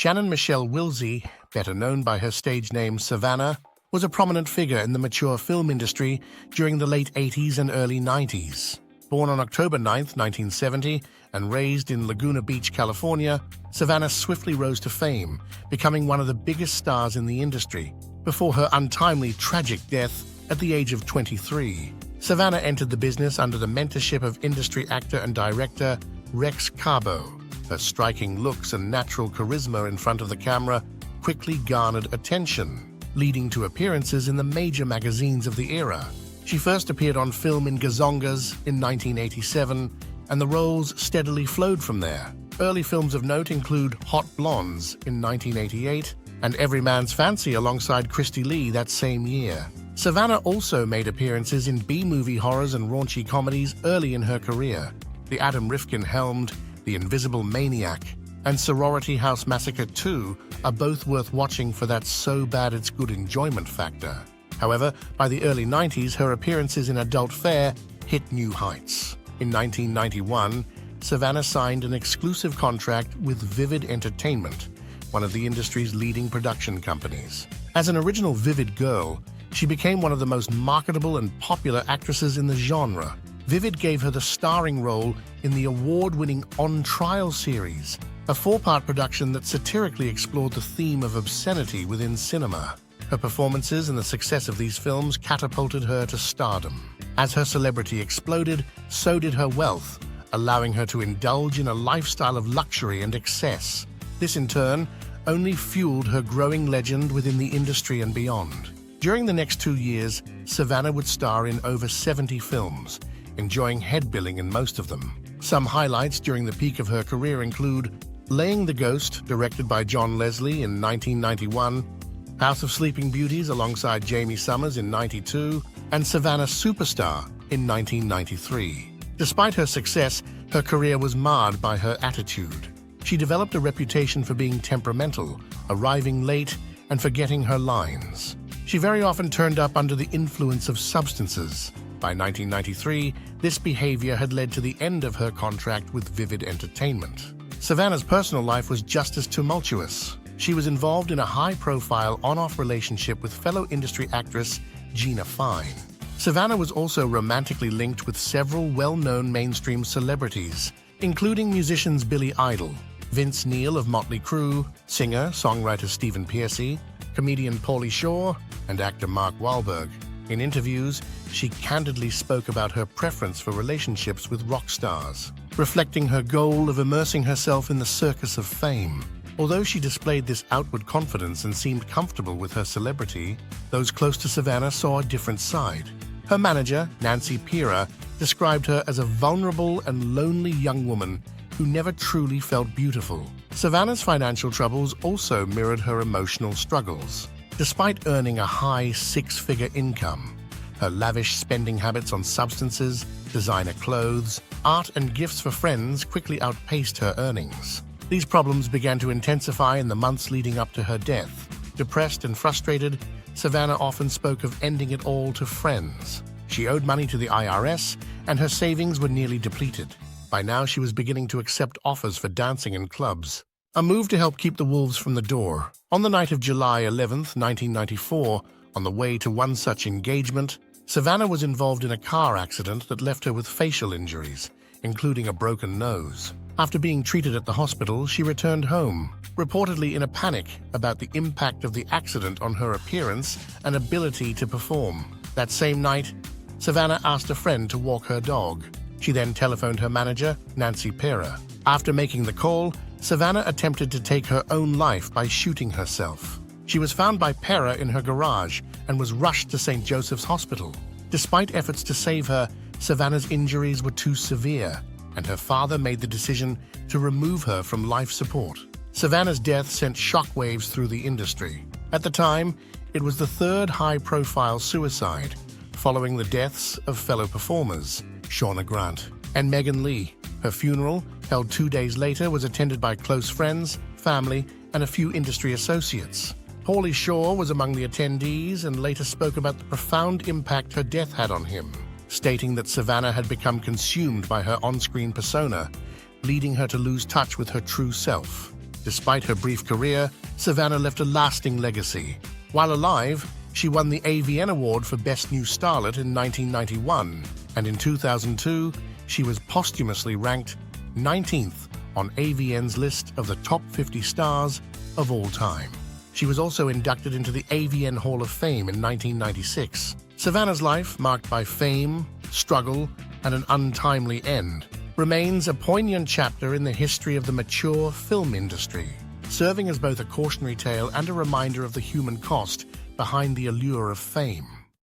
Shannon Michelle Wilsey, better known by her stage name Savannah, was a prominent figure in the mature film industry during the late 80s and early 90s. Born on October 9, 1970, and raised in Laguna Beach, California, Savannah swiftly rose to fame, becoming one of the biggest stars in the industry before her untimely, tragic death at the age of 23. Savannah entered the business under the mentorship of industry actor and director Rex Cabo. Her striking looks and natural charisma in front of the camera quickly garnered attention, leading to appearances in the major magazines of the era. She first appeared on film in Gazongas in 1987, and the roles steadily flowed from there. Early films of note include Hot Blondes in 1988 and Every Man's Fancy alongside Christy Lee that same year. Savannah also made appearances in B-movie horrors and raunchy comedies early in her career. The Adam Rifkin-helmed The Invisible Maniac and Sorority House Massacre 2 are both worth watching for that so-bad-it's-good enjoyment factor. However, by the early 90s, her appearances in adult fare hit new heights. In 1991, Savannah signed an exclusive contract with Vivid Entertainment, one of the industry's leading production companies. As an original Vivid girl, she became one of the most marketable and popular actresses in the genre. Vivid gave her the starring role in the award-winning On Trial series, a 4-part production that satirically explored the theme of obscenity within cinema. Her performances and the success of these films catapulted her to stardom. As her celebrity exploded, so did her wealth, allowing her to indulge in a lifestyle of luxury and excess. This, in turn, only fueled her growing legend within the industry and beyond. During the next 2 years, Savannah would star in over 70 films, enjoying head billing in most of them. Some highlights during the peak of her career include Laying the Ghost, directed by John Leslie in 1991, House of Sleeping Beauties alongside Jamie Summers in '92, and Savannah Superstar in 1993. Despite her success, her career was marred by her attitude. She developed a reputation for being temperamental, arriving late, and forgetting her lines. She very often turned up under the influence of substances. By 1993, this behavior had led to the end of her contract with Vivid Entertainment. Savannah's personal life was just as tumultuous. She was involved in a high-profile on-off relationship with fellow industry actress Gina Fine. Savannah was also romantically linked with several well-known mainstream celebrities, including musicians Billy Idol, Vince Neil of Motley Crue, singer-songwriter Stephen Pearcy, comedian Pauly Shore, and actor Mark Wahlberg. In interviews, she candidly spoke about her preference for relationships with rock stars, reflecting her goal of immersing herself in the circus of fame. Although she displayed this outward confidence and seemed comfortable with her celebrity, those close to Savannah saw a different side. Her manager, Nancy Pira, described her as a vulnerable and lonely young woman who never truly felt beautiful. Savannah's financial troubles also mirrored her emotional struggles. Despite earning a high 6-figure income, her lavish spending habits on substances, designer clothes, art, and gifts for friends quickly outpaced her earnings. These problems began to intensify in the months leading up to her death. Depressed and frustrated, Savannah often spoke of ending it all to friends. She owed money to the IRS, and her savings were nearly depleted. By now, she was beginning to accept offers for dancing in clubs, a move to help keep the wolves from the door. On the night of July 11, 1994, on the way to one such engagement, Savannah was involved in a car accident that left her with facial injuries, including a broken nose. After being treated at the hospital, she returned home, reportedly in a panic about the impact of the accident on her appearance and ability to perform. That same night, Savannah asked a friend to walk her dog. She then telephoned her manager, Nancy Pira. After making the call, Savannah attempted to take her own life by shooting herself. She was found by Pera in her garage and was rushed to St. Joseph's Hospital. Despite efforts to save her, Savannah's injuries were too severe, and her father made the decision to remove her from life support. Savannah's death sent shockwaves through the industry. At the time, it was the third high-profile suicide, following the deaths of fellow performers, Shauna Grant and Megan Lee. Her funeral, held 2 days later, was attended by close friends, family, and a few industry associates. Pauly Shore was among the attendees and later spoke about the profound impact her death had on him, stating that Savannah had become consumed by her on-screen persona, leading her to lose touch with her true self. Despite her brief career, Savannah left a lasting legacy. While alive, she won the AVN Award for Best New Starlet in 1991, and in 2002, she was posthumously ranked 19th on AVN's list of the top 50 stars of all time. She was also inducted into the AVN Hall of Fame in 1996. Savannah's life, marked by fame, struggle, and an untimely end, remains a poignant chapter in the history of the mature film industry, serving as both a cautionary tale and a reminder of the human cost behind the allure of fame.